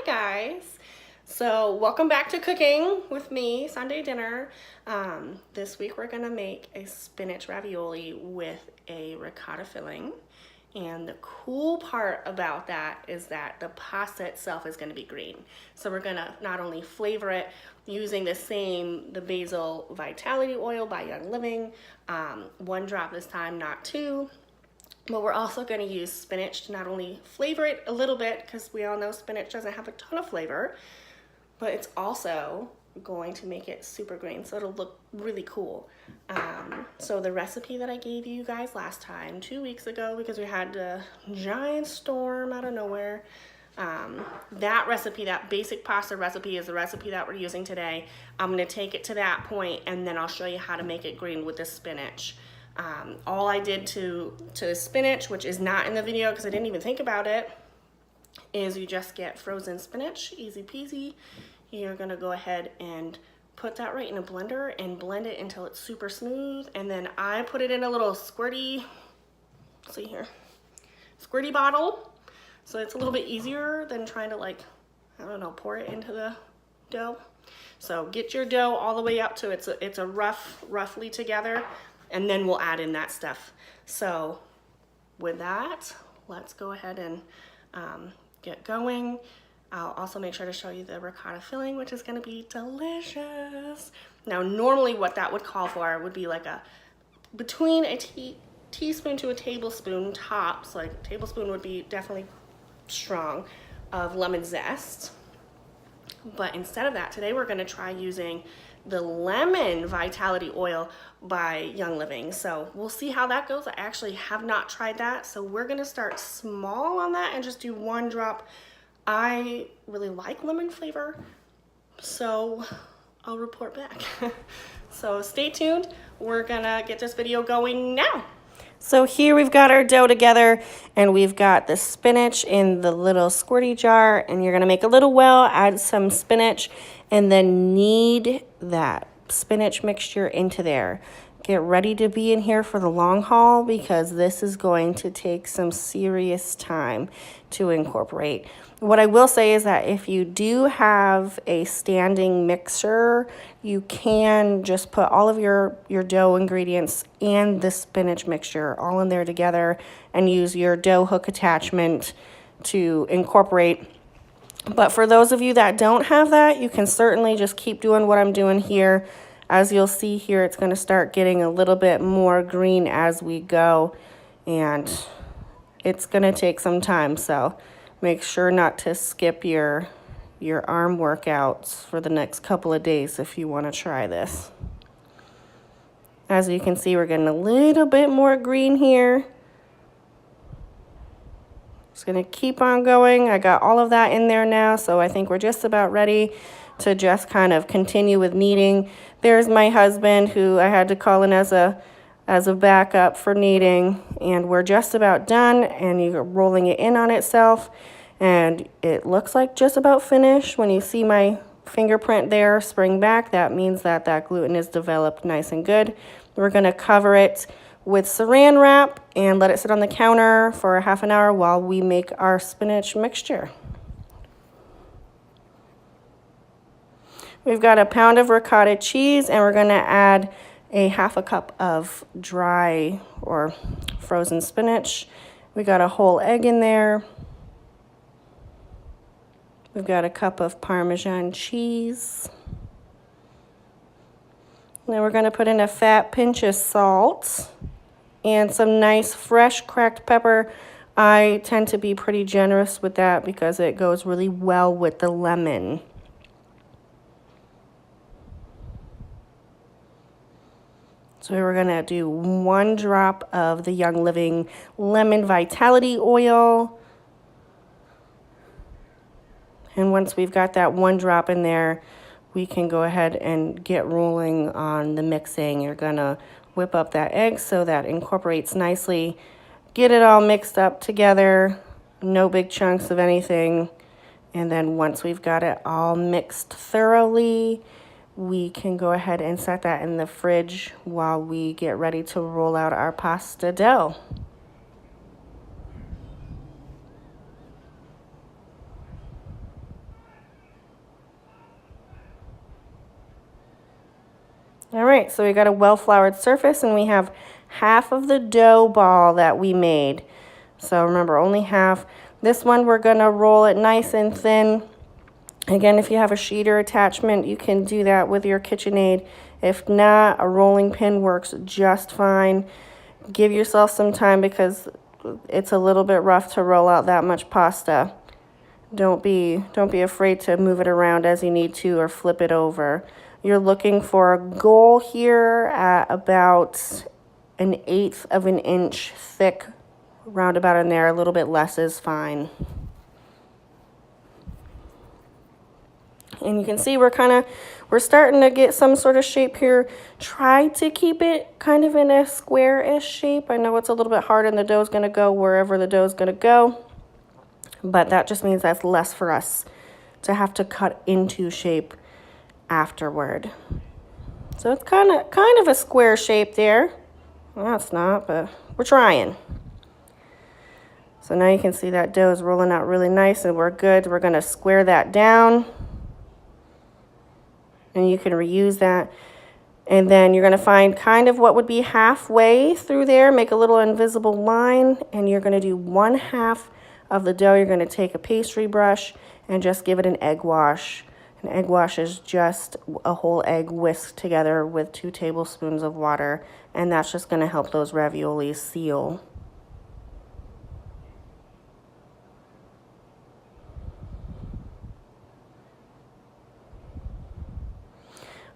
guys. So welcome back to cooking with me, Sunday dinner. This week we're gonna make a spinach ravioli with a ricotta filling. And the cool part about that is that the pasta itself is gonna be green. So we're gonna not only flavor it using the Basil Vitality oil by Young Living, 1 drop this time, not 2. But we're also going to use spinach to not only flavor it a little bit, because we all know spinach doesn't have a ton of flavor, but it's also going to make it super green, so it'll look really cool. So the recipe that I gave you guys last time, 2 weeks ago, because we had a giant storm out of nowhere, that recipe, that basic pasta recipe, is the recipe that we're using today. I'm going to take it to that point, and then I'll show you how to make it green with the spinach. All I did to the spinach, which is not in the video because I didn't even think about it, is you just get frozen spinach, easy peasy. You're gonna go ahead and put that right in a blender and blend it until it's super smooth. And then I put it in a little squirty bottle. So it's a little bit easier than trying to, pour it into the dough. So get your dough all the way up to it's a roughly together. And then we'll add in that stuff. So with that, let's go ahead and get going. I'll also make sure to show you the ricotta filling, which is gonna be delicious. Now, normally what that would call for would be like between a teaspoon to a tablespoon tops, like a tablespoon would be definitely strong, of lemon zest. But instead of that, today we're gonna try using the lemon vitality oil by Young Living. So we'll see how that goes. I actually have not tried that. So we're gonna start small on that and just do 1 drop. I really like lemon flavor, so I'll report back. So stay tuned. We're gonna get this video going now. So here we've got our dough together, and we've got the spinach in the little squirty jar, and you're gonna make a little well, add some spinach, and then knead that spinach mixture into there. Get ready to be in here for the long haul, because this is going to take some serious time to incorporate. What I will say is that if you do have a standing mixer, you can just put all of your dough ingredients and the spinach mixture all in there together and use your dough hook attachment to incorporate. But for those of you that don't have that, you can certainly just keep doing what I'm doing here. As you'll see here, it's going to start getting a little bit more green as we go, and it's going to take some time. So make sure not to skip your arm workouts for the next couple of days if you want to try this. As you can see, we're getting a little bit more green here. Just going to keep on going. I got all of that in there now, so I think we're just about ready to just kind of continue with kneading. There's my husband, who I had to call in as a backup for kneading, and we're just about done, and you're rolling it in on itself, and it looks like just about finished. When you see my fingerprint there spring back, that means that gluten is developed nice and good. We're going to cover it with saran wrap and let it sit on the counter for half an hour while we make our spinach mixture. We've got a pound of ricotta cheese, and we're going to add a half a cup of dry or frozen spinach. We got a whole egg in there. We've got a cup of Parmesan cheese. Then we're going to put in a fat pinch of salt and some nice fresh cracked pepper. I tend to be pretty generous with that because it goes really well with the lemon. So we're going to do 1 drop of the Young Living Lemon Vitality oil. And once we've got that 1 drop in there, we can go ahead and get rolling on the mixing. You're going to whip up that egg so that incorporates nicely. Get it all mixed up together, no big chunks of anything. And then once we've got it all mixed thoroughly, we can go ahead and set that in the fridge while we get ready to roll out our pasta dough. All right, so we got a well-floured surface, and we have half of the dough ball that we made. So remember, only half. This one, we're gonna roll it nice and thin. Again, if you have a sheeter attachment, you can do that with your KitchenAid. If not, a rolling pin works just fine. Give yourself some time because it's a little bit rough to roll out that much pasta. Don't be afraid to move it around as you need to or flip it over. You're looking for a goal here at about 1/8 of an inch thick, roundabout in there. A little bit less is fine. And you can see we're starting to get some sort of shape here. Try to keep it kind of in a square-ish shape. I know it's a little bit hard and the dough's gonna go wherever the dough's gonna go, but that just means that's less for us to have to cut into shape afterward. So it's kind of a square shape there. Well, it's not, but we're trying. So now you can see that dough is rolling out really nice and we're good. We're gonna square that down. And you can reuse that. And then you're gonna find kind of what would be halfway through there, make a little invisible line, and you're gonna do 1/2 of the dough. You're gonna take a pastry brush and just give it an egg wash. An egg wash is just a whole egg whisked together with 2 tablespoons of water, and that's just gonna help those raviolis seal.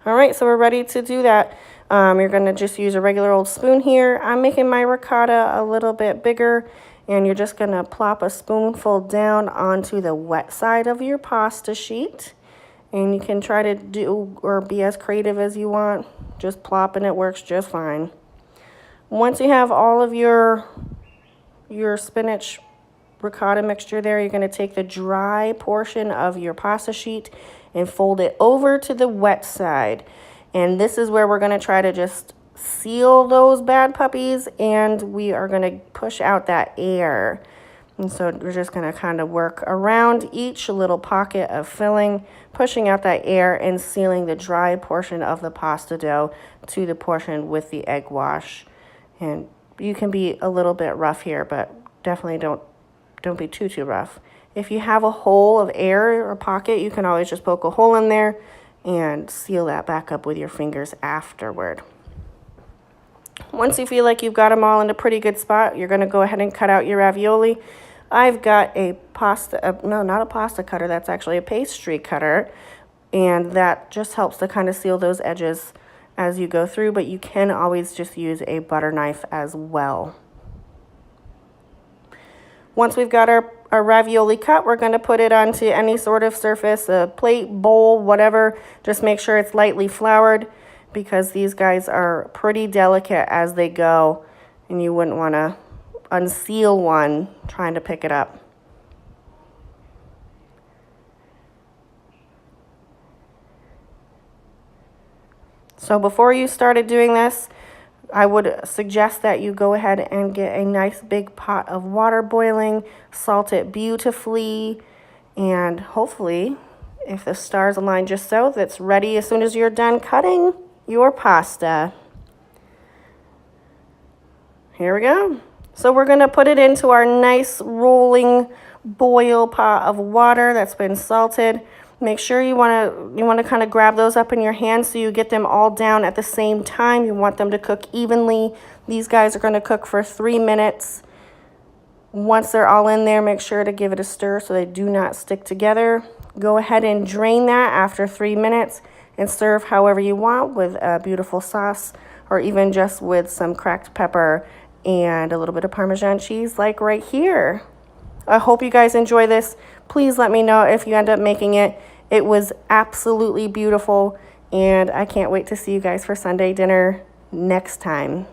All right, so we're ready to do that. You're gonna just use a regular old spoon here. I'm making my ricotta a little bit bigger, and you're just gonna plop a spoonful down onto the wet side of your pasta sheet. And you can try to do or be as creative as you want. Just plop and it works just fine. Once you have all of your spinach ricotta mixture there, you're gonna take the dry portion of your pasta sheet and fold it over to the wet side. And this is where we're gonna try to just seal those bad puppies, and we are gonna push out that air. And so we're just gonna kind of work around each little pocket of filling, pushing out that air and sealing the dry portion of the pasta dough to the portion with the egg wash. And you can be a little bit rough here, but definitely don't be too rough. If you have a hole of air or pocket, you can always just poke a hole in there and seal that back up with your fingers afterward. Once you feel like you've got them all in a pretty good spot, you're gonna go ahead and cut out your ravioli. I've got a no, not a pasta cutter, that's actually a pastry cutter, and that just helps to kind of seal those edges as you go through, but you can always just use a butter knife as well. Once we've got our ravioli cut, we're going to put it onto any sort of surface, a plate, bowl, whatever. Just make sure it's lightly floured because these guys are pretty delicate as they go, and you wouldn't want to unseal one trying to pick it up. So before you started doing this, I would suggest that you go ahead and get a nice big pot of water boiling, salt it beautifully, and hopefully, if the stars align just so, that's ready as soon as you're done cutting your pasta. Here we go. So we're gonna put it into our nice rolling boil pot of water that's been salted. Make sure you wanna kind of grab those up in your hands so you get them all down at the same time. You want them to cook evenly. These guys are gonna cook for 3 minutes. Once they're all in there, make sure to give it a stir so they do not stick together. Go ahead and drain that after 3 minutes and serve however you want with a beautiful sauce or even just with some cracked pepper and a little bit of Parmesan cheese like right here. I hope you guys enjoy this. Please let me know if you end up making it. It was absolutely beautiful, and I can't wait to see you guys for Sunday dinner next time.